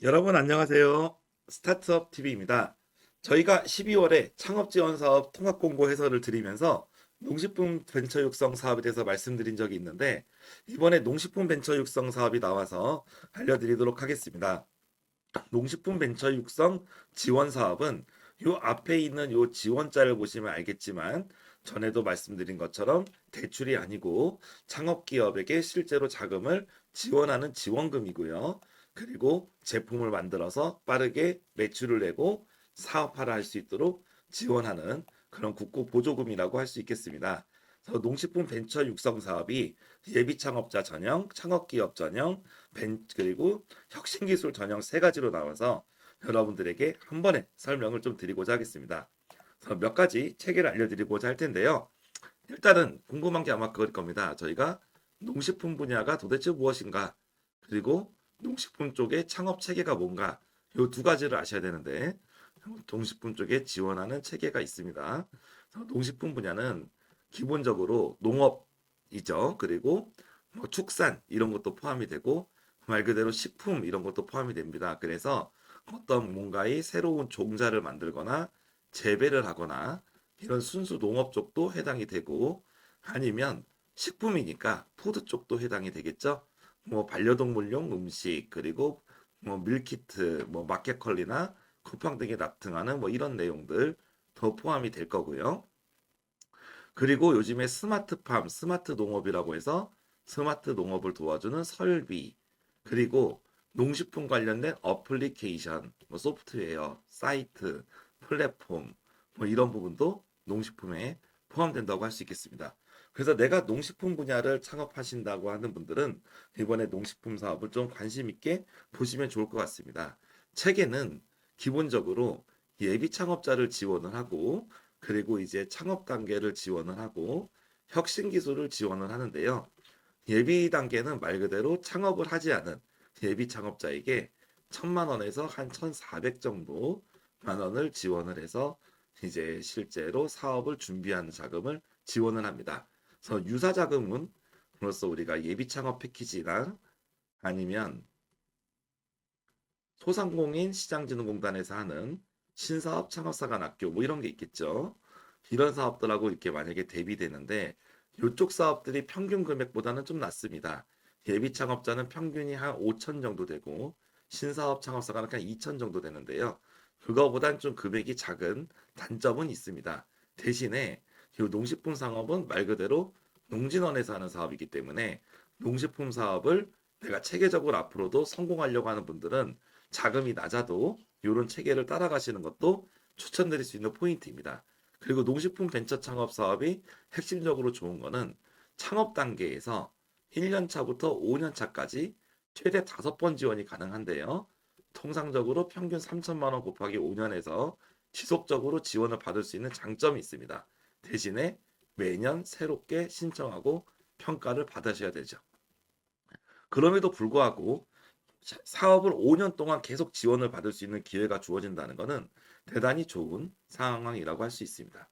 여러분 안녕하세요. 스타트업 TV입니다. 저희가 12월에 창업 지원 사업 통합 공고 해설을 드리면서 농식품 벤처 육성 사업에 대해서 말씀드린 적이 있는데 이번에 농식품 벤처 육성 사업이 나와서 알려드리도록 하겠습니다. 농식품 벤처 육성 지원 사업은 요 앞에 있는 요 지원자를 보시면 알겠지만 전에도 말씀드린 것처럼 대출이 아니고 창업 기업에게 실제로 자금을 지원하는 지원금이고요. 그리고 제품을 만들어서 빠르게 매출을 내고 사업화를 할 수 있도록 지원하는 그런 국고 보조금이라고 할 수 있겠습니다. 그래서 농식품 벤처 육성 사업이 예비 창업자 전형, 창업 기업 전형, 그리고 혁신기술 전형 세 가지로 나와서 여러분들에게 한 번에 설명을 좀 드리고자 하겠습니다. 그래서 몇 가지 체계를 알려드리고자 할 텐데요. 일단은 궁금한 게 아마 그걸 겁니다. 저희가 농식품 분야가 도대체 무엇인가, 그리고 농식품 쪽의 창업 체계가 뭔가, 이 두 가지를 아셔야 되는데 농식품 쪽에 지원하는 체계가 있습니다. 그래서 농식품 분야는 기본적으로 농업이죠. 그리고 뭐 축산 이런 것도 포함이 되고 말 그대로 식품 이런 것도 포함이 됩니다. 그래서 어떤 뭔가의 새로운 종자를 만들거나 재배를 하거나 이런 순수 농업 쪽도 해당이 되고 아니면 식품이니까 푸드 쪽도 해당이 되겠죠. 뭐 반려동물용 음식 그리고 뭐 밀키트, 뭐 마켓컬리나 쿠팡 등에 납품하는 뭐 이런 내용들 더 포함이 될 거고요. 그리고 요즘에 스마트팜, 스마트 농업이라고 해서 스마트 농업을 도와주는 설비, 그리고 농식품 관련된 어플리케이션, 뭐 소프트웨어, 사이트, 플랫폼, 뭐 이런 부분도 농식품에 포함된다고 할 수 있겠습니다. 그래서 내가 농식품 분야를 창업하신다고 하는 분들은 이번에 농식품 사업을 좀 관심 있게 보시면 좋을 것 같습니다. 체계는 기본적으로 예비 창업자를 지원을 하고 그리고 이제 창업 단계를 지원을 하고 혁신 기술을 지원을 하는데요. 예비 단계는 말 그대로 창업을 하지 않은 예비 창업자에게 1,000만 원에서 한 1,400 정도 만 원을 지원을 해서 이제 실제로 사업을 준비하는 자금을 지원을 합니다. 그래서 유사 자금은 으로서 우리가 예비 창업 패키지나 아니면 소상공인 시장진흥공단에서 하는 신사업 창업사관학교 뭐 이런 게 있겠죠. 이런 사업들하고 이렇게 만약에 대비되는데 이쪽 사업들이 평균 금액보다는 좀 낮습니다. 예비 창업자는 평균이 한 5천 정도 되고 신사업 창업사관은 한 2천 정도 되는데요. 그거보단 좀 금액이 작은 단점은 있습니다. 대신에 이 농식품 상업은 말 그대로 농진원에서 하는 사업이기 때문에 농식품 사업을 내가 체계적으로 앞으로도 성공하려고 하는 분들은 자금이 낮아도 이런 체계를 따라가시는 것도 추천드릴 수 있는 포인트입니다. 그리고 농식품 벤처 창업 사업이 핵심적으로 좋은 거는 창업 단계에서 1년 차부터 5년 차까지 최대 5번 지원이 가능한데요. 통상적으로 평균 3천만 원 곱하기 5년에서 지속적으로 지원을 받을 수 있는 장점이 있습니다. 대신에 매년 새롭게 신청하고 평가를 받으셔야 되죠. 그럼에도 불구하고 사업을 5년 동안 계속 지원을 받을 수 있는 기회가 주어진다는 것은 대단히 좋은 상황이라고 할 수 있습니다.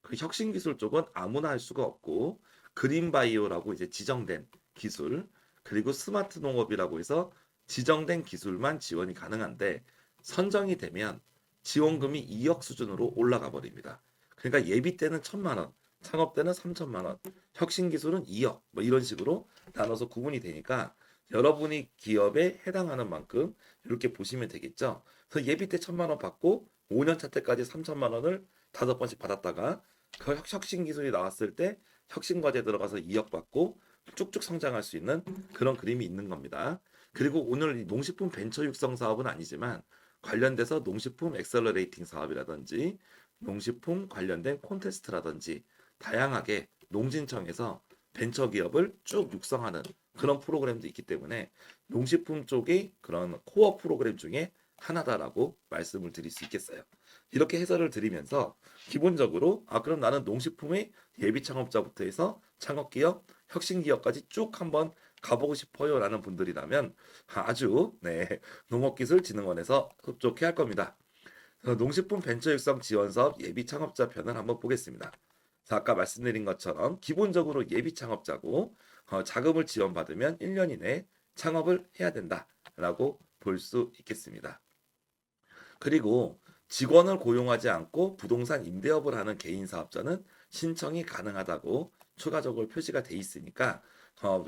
그 혁신 기술 쪽은 아무나 할 수가 없고 그린 바이오라고 이제 지정된 기술 그리고 스마트 농업이라고 해서 지정된 기술만 지원이 가능한데 선정이 되면 지원금이 2억 수준으로 올라가 버립니다. 그러니까 예비 때는 1,000만 원, 창업 때는 3천만 원, 혁신 기술은 2억 뭐 이런 식으로 나눠서 구분이 되니까 여러분이 기업에 해당하는 만큼 이렇게 보시면 되겠죠. 그래서 예비 때 1,000만 원 받고 5년 차 때까지 3천만 원을 5번씩 받았다가 그 혁신 기술이 나왔을 때 혁신 과제 들어가서 2억 받고 쭉쭉 성장할 수 있는 그런 그림이 있는 겁니다. 그리고 오늘 이 농식품 벤처 육성 사업은 아니지만 관련돼서 농식품 엑셀러레이팅 사업이라든지 농식품 관련된 콘테스트라든지 다양하게 농진청에서 벤처 기업을 쭉 육성하는 그런 프로그램도 있기 때문에 농식품 쪽이 그런 코어 프로그램 중에 하나다라고 말씀을 드릴 수 있겠어요. 이렇게 해설을 드리면서 기본적으로 그럼 나는 농식품의 예비 창업자부터 해서 창업기업, 혁신기업까지 쭉 한번 가보고 싶어요라는 분들이라면 아주 농업기술진흥원에서 흡족해 할 겁니다. 농식품 벤처 육성 지원 사업 예비 창업자 편을 한번 보겠습니다. 아까 말씀드린 것처럼 기본적으로 예비 창업자고 자금을 지원받으면 1년 이내에 창업을 해야 된다라고 볼 수 있겠습니다. 그리고 직원을 고용하지 않고 부동산 임대업을 하는 개인 사업자는 신청이 가능하다고 추가적으로 표시가 돼 있으니까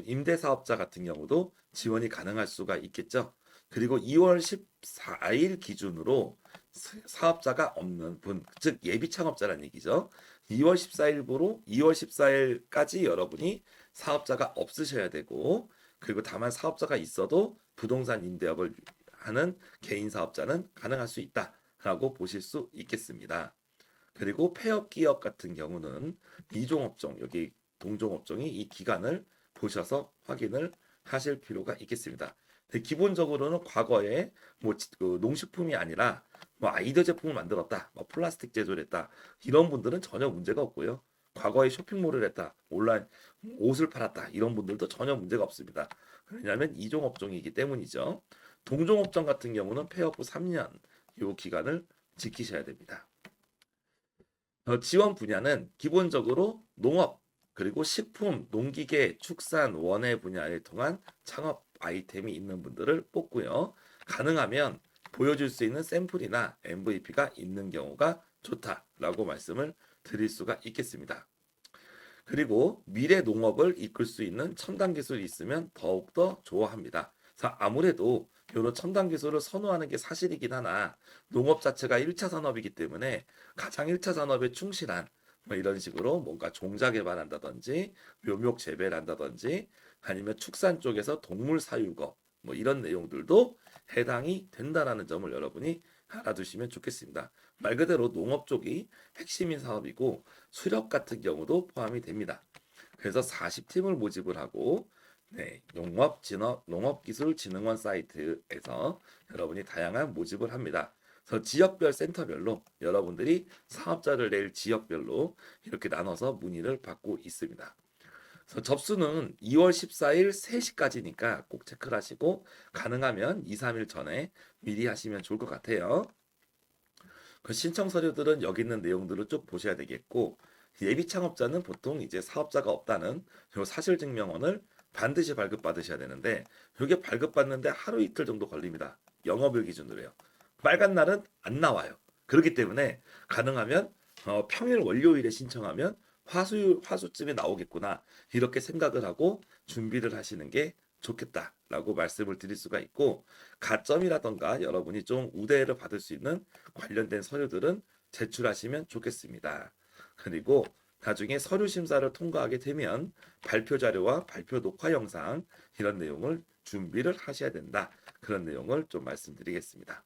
임대 사업자 같은 경우도 지원이 가능할 수가 있겠죠. 그리고 2월 14일 기준으로 사업자가 없는 분, 즉 예비 창업자란 얘기죠. 2월 14일부로 2월 14일까지 여러분이 사업자가 없으셔야 되고, 그리고 다만 사업자가 있어도 부동산 임대업을 하는 개인 사업자는 가능할 수 있다라고 보실 수 있겠습니다. 그리고 폐업 기업 같은 경우는 이종업종, 여기 동종업종이 이 기간을 보셔서 확인을 하실 필요가 있겠습니다. 근데 기본적으로는 과거에 그 농식품이 아니라 아이디어 제품을 만들었다, 플라스틱 제조를 했다, 이런 분들은 전혀 문제가 없고요. 과거에 쇼핑몰을 했다, 온라인 옷을 팔았다, 이런 분들도 전혀 문제가 없습니다. 왜냐하면 이종업종이기 때문이죠. 동종업종 같은 경우는 폐업 후 3년 이 기간을 지키셔야 됩니다. 지원 분야는 기본적으로 농업, 그리고 식품, 농기계, 축산, 원예 분야에 통한 창업 아이템이 있는 분들을 뽑고요. 가능하면 보여줄 수 있는 샘플이나 MVP가 있는 경우가 좋다라고 말씀을 드릴 수가 있겠습니다. 그리고 미래 농업을 이끌 수 있는 첨단 기술이 있으면 더욱더 좋아합니다. 그래서 아무래도 이런 첨단 기술을 선호하는 게 사실이긴 하나 농업 자체가 1차 산업이기 때문에 가장 1차 산업에 충실한 이런 식으로 뭔가 종자 개발한다든지 묘목 재배를 한다든지 아니면 축산 쪽에서 동물 사육업 이런 내용들도 해당이 된다라는 점을 여러분이 알아두시면 좋겠습니다. 말 그대로 농업 쪽이 핵심인 사업이고 수렵 같은 경우도 포함이 됩니다. 그래서 40팀을 모집을 하고 농업기술진흥원 사이트에서 여러분이 다양한 모집을 합니다. 그래서 지역별 센터별로 여러분들이 사업자를 낼 지역별로 이렇게 나눠서 문의를 받고 있습니다. 그래서 접수는 2월 14일 3시까지니까 꼭 체크를 하시고 가능하면 2, 3일 전에 미리 하시면 좋을 것 같아요. 그 신청 서류들은 여기 있는 내용들을 쭉 보셔야 되겠고, 예비 창업자는 보통 이제 사업자가 없다는 요 사실증명원을 반드시 발급받으셔야 되는데, 이게 발급받는데 하루 이틀 정도 걸립니다. 영업일 기준으로요. 빨간 날은 안 나와요. 그렇기 때문에 가능하면 평일 월요일에 신청하면 화수쯤에 나오겠구나 이렇게 생각을 하고 준비를 하시는 게 좋겠다라고 말씀을 드릴 수가 있고, 가점이라던가 여러분이 좀 우대를 받을 수 있는 관련된 서류들은 제출하시면 좋겠습니다. 그리고 나중에 서류 심사를 통과하게 되면 발표 자료와 발표 녹화 영상 이런 내용을 준비를 하셔야 된다. 그런 내용을 좀 말씀드리겠습니다.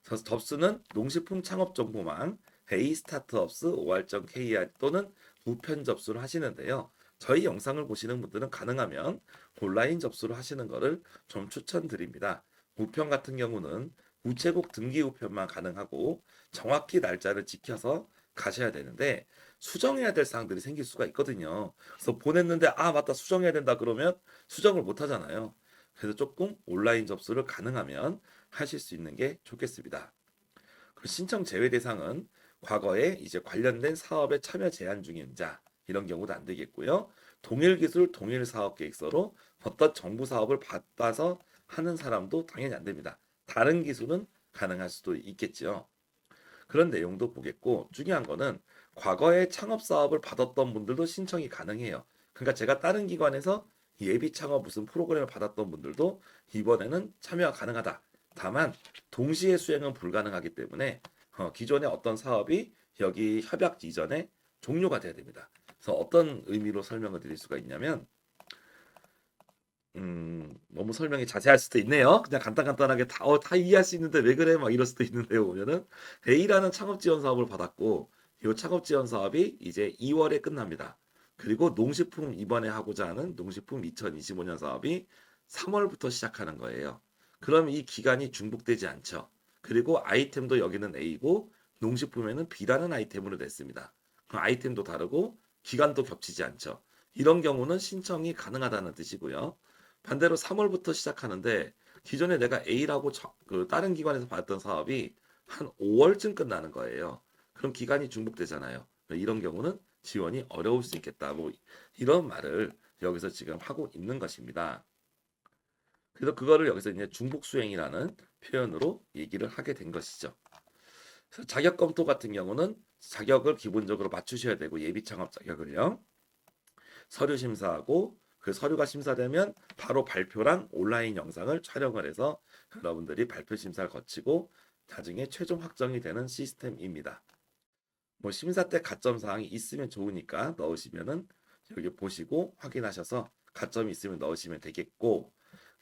그래서 접수는 농식품 창업 정보망 A스타트업스 or.kr 또는 우편 접수를 하시는데요. 저희 영상을 보시는 분들은 가능하면 온라인 접수를 하시는 것을 좀 추천드립니다. 우편 같은 경우는 우체국 등기 우편만 가능하고 정확히 날짜를 지켜서 가셔야 되는데 수정해야 될 사항들이 생길 수가 있거든요. 그래서 보냈는데 맞다 수정해야 된다 그러면 수정을 못 하잖아요. 그래서 조금 온라인 접수를 가능하면 하실 수 있는 게 좋겠습니다. 그 신청 제외 대상은 과거에 이제 관련된 사업에 참여 제한 중인 자 이런 경우도 안 되겠고요. 동일 기술 동일 사업 계획서로 어떤 정부 사업을 받아서 하는 사람도 당연히 안 됩니다. 다른 기술은 가능할 수도 있겠죠. 그런 내용도 보겠고 중요한 거는 과거에 창업 사업을 받았던 분들도 신청이 가능해요. 그러니까 제가 다른 기관에서 예비 창업 무슨 프로그램을 받았던 분들도 이번에는 참여가 가능하다. 다만 동시에 수행은 불가능하기 때문에 기존의 어떤 사업이 여기 협약 이전에 종료가 돼야 됩니다. 그래서 어떤 의미로 설명을 드릴 수가 있냐면 너무 설명이 자세할 수도 있네요. 그냥 간단하게 다 이해할 수 있는데 왜 그래? 막 이럴 수도 있는데요. 보면은 A라는 창업 지원 사업을 받았고 이 창업 지원 사업이 이제 2월에 끝납니다. 그리고 농식품 이번에 하고자 하는 농식품 2025년 사업이 3월부터 시작하는 거예요. 그럼 이 기간이 중복되지 않죠. 그리고 아이템도 여기는 A고 농식품에는 B라는 아이템으로 냈습니다. 그 아이템도 다르고 기간도 겹치지 않죠. 이런 경우는 신청이 가능하다는 뜻이고요. 반대로 3월부터 시작하는데 기존에 내가 A라고 그 다른 기관에서 받았던 사업이 한 5월쯤 끝나는 거예요. 그럼 기간이 중복되잖아요. 이런 경우는 지원이 어려울 수 있겠다. 이런 말을 여기서 지금 하고 있는 것입니다. 그래서 그거를 여기서 이제 중복 수행이라는 표현으로 얘기를 하게 된 것이죠. 그래서 자격 검토 같은 경우는 자격을 기본적으로 맞추셔야 되고 예비 창업 자격을요. 서류 심사하고 그 서류가 심사되면 바로 발표랑 온라인 영상을 촬영을 해서 여러분들이 발표 심사를 거치고 나중에 최종 확정이 되는 시스템입니다. 뭐 심사 때 가점 사항이 있으면 좋으니까 넣으시면은 여기 보시고 확인하셔서 가점이 있으면 넣으시면 되겠고,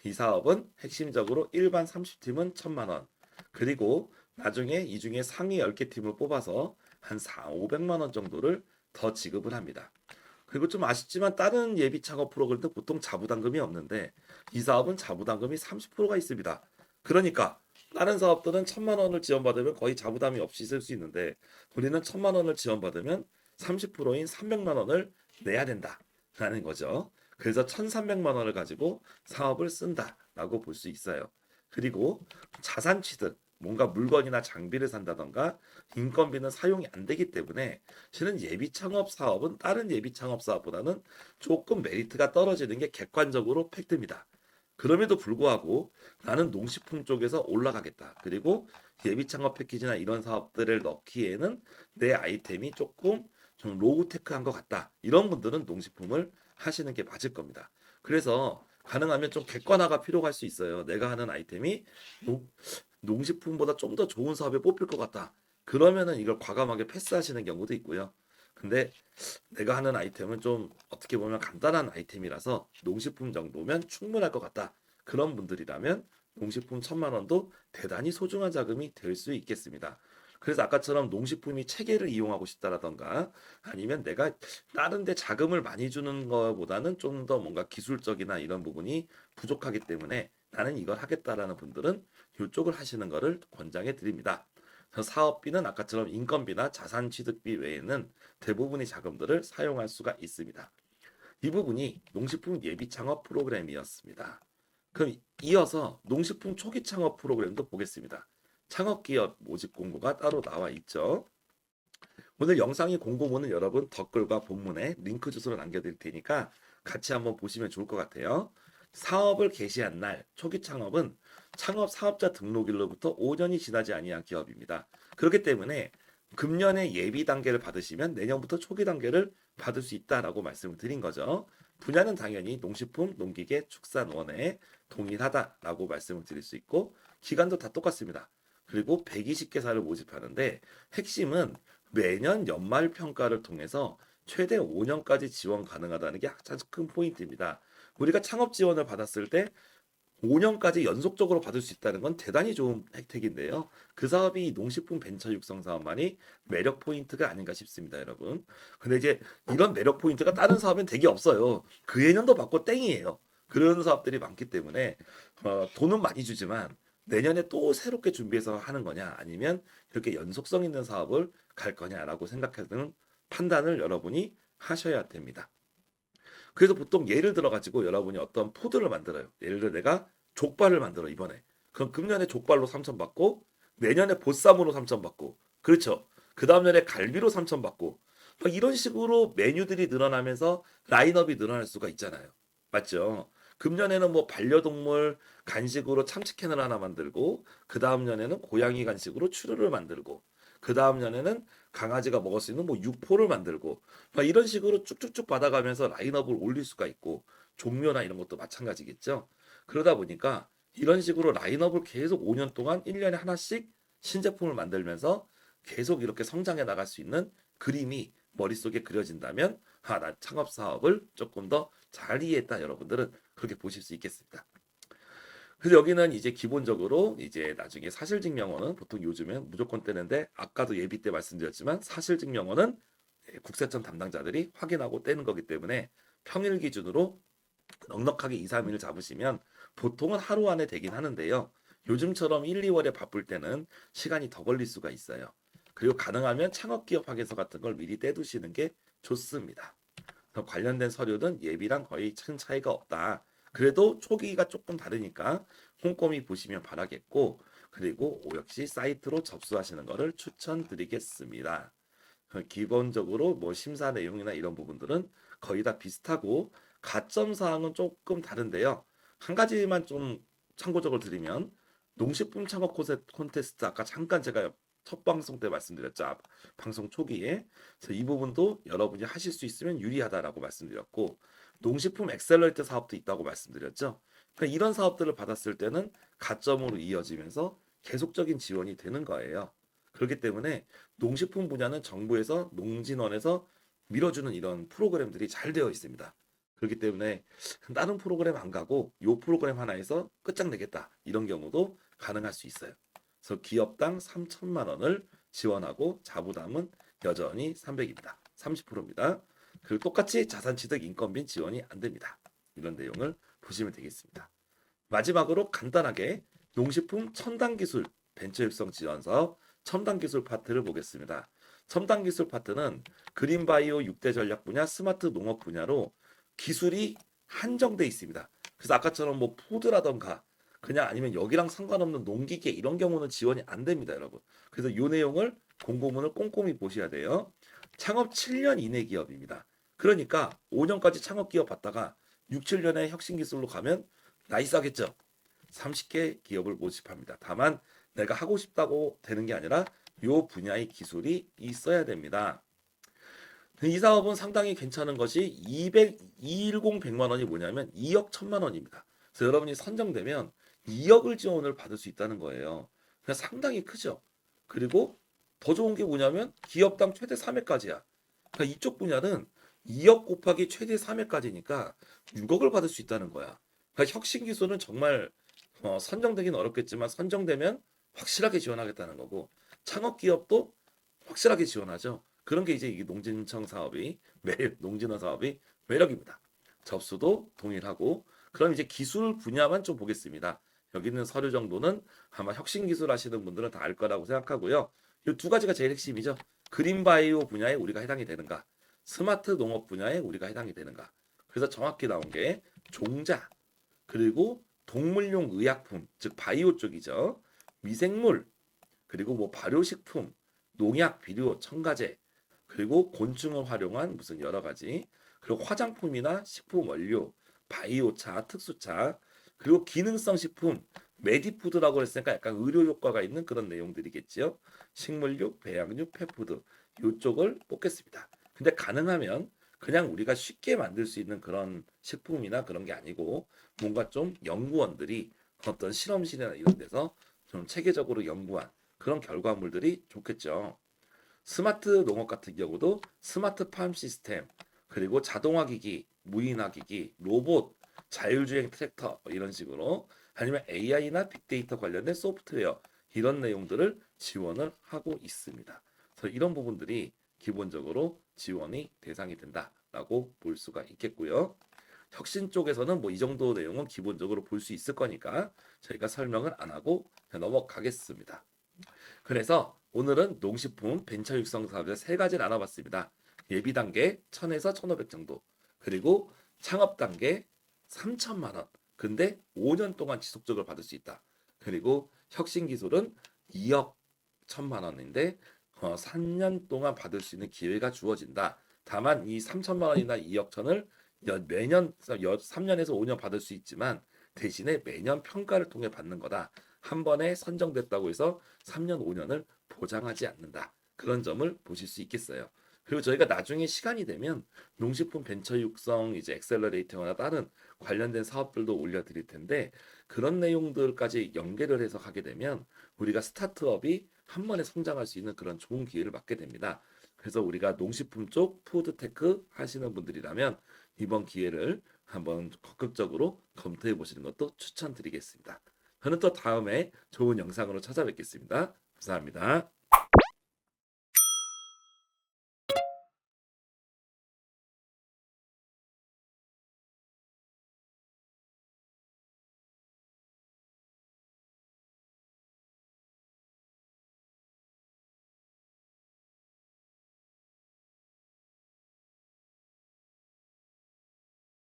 이 사업은 핵심적으로 일반 30팀은 1,000만 원, 그리고 나중에 이 중에 상위 10개 팀을 뽑아서 한 500만 원 정도를 더 지급을 합니다. 그리고 좀 아쉽지만 다른 예비 창업 프로그램도 보통 자부담금이 없는데 이 사업은 자부담금이 30%가 있습니다. 그러니까 다른 사업들은 1,000만 원을 지원받으면 거의 자부담이 없이 쓸 수 있는데 우리는 1,000만 원을 지원받으면 30%인 300만 원을 내야 된다라는 거죠. 그래서 1,300만 원을 가지고 사업을 쓴다라고 볼 수 있어요. 그리고 자산 취득, 뭔가 물건이나 장비를 산다던가 인건비는 사용이 안 되기 때문에 실은 예비 창업 사업은 다른 예비 창업 사업보다는 조금 메리트가 떨어지는 게 객관적으로 팩트입니다. 그럼에도 불구하고 나는 농식품 쪽에서 올라가겠다. 그리고 예비 창업 패키지나 이런 사업들을 넣기에는 내 아이템이 조금 좀 로우테크한 것 같다. 이런 분들은 농식품을 하시는 게 맞을 겁니다. 그래서 가능하면 좀 객관화가 필요할 수 있어요. 내가 하는 아이템이 농식품보다 좀 더 좋은 사업에 뽑힐 것 같다. 그러면은 이걸 과감하게 패스하시는 경우도 있고요. 근데 내가 하는 아이템은 좀 어떻게 보면 간단한 아이템이라서 농식품 정도면 충분할 것 같다. 그런 분들이라면 농식품 1,000만 원도 대단히 소중한 자금이 될 수 있겠습니다. 그래서 아까처럼 농식품이 체계를 이용하고 싶다라던가 아니면 내가 다른 데 자금을 많이 주는 것보다는 좀 더 뭔가 기술적이나 이런 부분이 부족하기 때문에 나는 이걸 하겠다라는 분들은 이쪽을 하시는 것을 권장해 드립니다. 사업비는 아까처럼 인건비나 자산 취득비 외에는 대부분의 자금들을 사용할 수가 있습니다. 이 부분이 농식품 예비 창업 프로그램이었습니다. 그럼 이어서 농식품 초기 창업 프로그램도 보겠습니다. 창업기업 모집 공고가 따로 나와 있죠. 오늘 영상의 공고문은 여러분 댓글과 본문에 링크 주소로 남겨드릴 테니까 같이 한번 보시면 좋을 것 같아요. 사업을 개시한 날 초기 창업은 창업 사업자 등록일로부터 5년이 지나지 아니한 기업입니다. 그렇기 때문에 금년에 예비 단계를 받으시면 내년부터 초기 단계를 받을 수 있다라고 말씀을 드린 거죠. 분야는 당연히 농식품, 농기계, 축산원에 동일하다라고 말씀을 드릴 수 있고 기간도 다 똑같습니다. 그리고 120개사를 모집하는데 핵심은 매년 연말 평가를 통해서 최대 5년까지 지원 가능하다는 게 가장 큰 포인트입니다. 우리가 창업 지원을 받았을 때 5년까지 연속적으로 받을 수 있다는 건 대단히 좋은 혜택인데요. 그 사업이 농식품 벤처 육성 사업만이 매력 포인트가 아닌가 싶습니다, 여러분. 근데 이제 이런 매력 포인트가 다른 사업엔 되게 없어요. 그 해년도 받고 땡이에요. 그런 사업들이 많기 때문에 돈은 많이 주지만 내년에 또 새롭게 준비해서 하는 거냐 아니면 이렇게 연속성 있는 사업을 갈 거냐라고 생각하는 판단을 여러분이 하셔야 됩니다. 그래서 보통 예를 들어 가지고 여러분이 어떤 푸드를 만들어요. 예를 들어 내가 족발을 만들어 이번에. 그럼 금년에 족발로 3천 받고 내년에 보쌈으로 3천 받고 그렇죠. 그 다음 년에 갈비로 3천 받고 막 이런 식으로 메뉴들이 늘어나면서 라인업이 늘어날 수가 있잖아요. 맞죠? 금년에는 뭐 반려동물 간식으로 참치캔을 하나 만들고 그 다음 년에는 고양이 간식으로 추루를 만들고 그 다음 년에는 강아지가 먹을 수 있는 뭐 육포를 만들고 막 이런 식으로 쭉쭉쭉 받아가면서 라인업을 올릴 수가 있고 종묘나 이런 것도 마찬가지겠죠. 그러다 보니까 이런 식으로 라인업을 계속 5년 동안 1년에 하나씩 신제품을 만들면서 계속 이렇게 성장해 나갈 수 있는 그림이 머릿속에 그려진다면 나 창업 사업을 조금 더 잘 이해했다 여러분들은 그렇게 보실 수 있겠습니다. 그래서 여기는 이제 기본적으로 이제 나중에 사실증명원은 보통 요즘엔 무조건 떼는데 아까도 예비 때 말씀드렸지만 사실증명원은 국세청 담당자들이 확인하고 떼는 거기 때문에 평일 기준으로 넉넉하게 2, 3일을 잡으시면 보통은 하루 안에 되긴 하는데요. 요즘처럼 1, 2월에 바쁠 때는 시간이 더 걸릴 수가 있어요. 그리고 가능하면 창업기업 확인서 같은 걸 미리 떼두시는 게 좋습니다. 관련된 서류는 예비랑 거의 큰 차이가 없다. 그래도 초기가 조금 다르니까 꼼꼼히 보시면 바라겠고 그리고 역시 사이트로 접수하시는 것을 추천드리겠습니다. 기본적으로 뭐 심사 내용이나 이런 부분들은 거의 다 비슷하고 가점 사항은 조금 다른데요. 한 가지만 좀 참고적으로 드리면 농식품 창업 콘테스트 아까 잠깐 제가 첫 방송 때 말씀드렸죠. 방송 초기에. 그래서 이 부분도 여러분이 하실 수 있으면 유리하다라고 말씀드렸고 농식품 엑셀러리터 사업도 있다고 말씀드렸죠. 그러니까 이런 사업들을 받았을 때는 가점으로 이어지면서 계속적인 지원이 되는 거예요. 그렇기 때문에 농식품 분야는 정부에서 농진원에서 밀어주는 이런 프로그램들이 잘 되어 있습니다. 그렇기 때문에 다른 프로그램 안 가고 이 프로그램 하나에서 끝장내겠다 이런 경우도 가능할 수 있어요. 그래서 기업당 3천만 원을 지원하고 자부담은 여전히 300입니다. 30%입니다. 그리고 똑같이 자산취득 인건비 지원이 안 됩니다. 이런 내용을 보시면 되겠습니다. 마지막으로 간단하게 농식품 첨단기술 벤처육성 지원 사업 첨단기술 파트를 보겠습니다. 첨단기술 파트는 그린바이오 6대 전략 분야, 스마트 농업 분야로 기술이 한정돼 있습니다. 그래서 아까처럼 뭐 푸드라던가 그냥 아니면 여기랑 상관없는 농기계 이런 경우는 지원이 안 됩니다, 여러분. 그래서 이 내용을 공고문을 꼼꼼히 보셔야 돼요. 창업 7년 이내 기업입니다. 그러니까 5년까지 창업 기업 받다가 6, 7년에 혁신 기술로 가면 나이스하겠죠. 30개 기업을 모집합니다. 다만 내가 하고 싶다고 되는 게 아니라 요 분야의 기술이 있어야 됩니다. 이 사업은 상당히 괜찮은 것이 210 100만 원이 뭐냐면 2억 1000만 원입니다. 그래서 여러분이 선정되면 2억을 지원을 받을 수 있다는 거예요. 그냥 상당히 크죠. 그리고 더 좋은 게 뭐냐면 기업당 최대 3회까지야. 그러니까 이쪽 분야는 2억 곱하기 최대 3회까지니까 6억을 받을 수 있다는 거야. 그러니까 혁신 기술은 정말 선정되긴 어렵겠지만 선정되면 확실하게 지원하겠다는 거고 창업 기업도 확실하게 지원하죠. 그런 게 이제 이게 농진청 사업이 농진원 사업이 매력입니다. 접수도 동일하고 그럼 이제 기술 분야만 좀 보겠습니다. 여기 있는 서류 정도는 아마 혁신 기술 하시는 분들은 다 알 거라고 생각하고요. 이 두 가지가 제일 핵심이죠. 그린바이오 분야에 우리가 해당이 되는가, 스마트 농업 분야에 우리가 해당이 되는가. 그래서 정확히 나온 게 종자 그리고 동물용 의약품 즉 바이오 쪽이죠. 미생물 그리고 뭐 발효식품, 농약, 비료, 첨가제 그리고 곤충을 활용한 무슨 여러 가지 그리고 화장품이나 식품 원료, 바이오차, 특수차 그리고 기능성 식품, 메디푸드라고 했으니까 약간 의료 효과가 있는 그런 내용들이겠지요. 식물육, 배양육, 펫푸드 이쪽을 뽑겠습니다. 근데 가능하면 그냥 우리가 쉽게 만들 수 있는 그런 식품이나 그런 게 아니고 뭔가 좀 연구원들이 어떤 실험실이나 이런 데서 좀 체계적으로 연구한 그런 결과물들이 좋겠죠. 스마트 농업 같은 경우도 스마트 팜 시스템, 그리고 자동화 기기, 무인화 기기, 로봇, 자율주행 트랙터 이런 식으로 아니면 AI나 빅데이터 관련된 소프트웨어 이런 내용들을 지원을 하고 있습니다. 그래서 이런 부분들이 기본적으로 지원이 대상이 된다라고 볼 수가 있겠고요. 혁신 쪽에서는 뭐 이 정도 내용은 기본적으로 볼 수 있을 거니까 저희가 설명을 안 하고 넘어가겠습니다. 그래서 오늘은 농식품 벤처 육성 사업의 세 가지를 알아봤습니다. 예비 단계 1000에서 1500 정도. 그리고 창업 단계 3000만 원. 근데 5년 동안 지속적으로 받을 수 있다. 그리고 혁신 기술은 2억 1000만 원인데 3년 동안 받을 수 있는 기회가 주어진다. 다만 이 3천만 원이나 2억 천을 매년 3년에서 5년 받을 수 있지만 대신에 매년 평가를 통해 받는 거다. 한 번에 선정됐다고 해서 3년, 5년을 보장하지 않는다. 그런 점을 보실 수 있겠어요. 그리고 저희가 나중에 시간이 되면 농식품 벤처 육성 이제 엑셀러레이터나 다른 관련된 사업들도 올려드릴 텐데 그런 내용들까지 연계를 해서 하게 되면 우리가 스타트업이 한 번에 성장할 수 있는 그런 좋은 기회를 맞게 됩니다. 그래서 우리가 농식품 쪽 푸드테크 하시는 분들이라면 이번 기회를 한번 적극적으로 검토해 보시는 것도 추천드리겠습니다. 저는 또 다음에 좋은 영상으로 찾아뵙겠습니다. 감사합니다.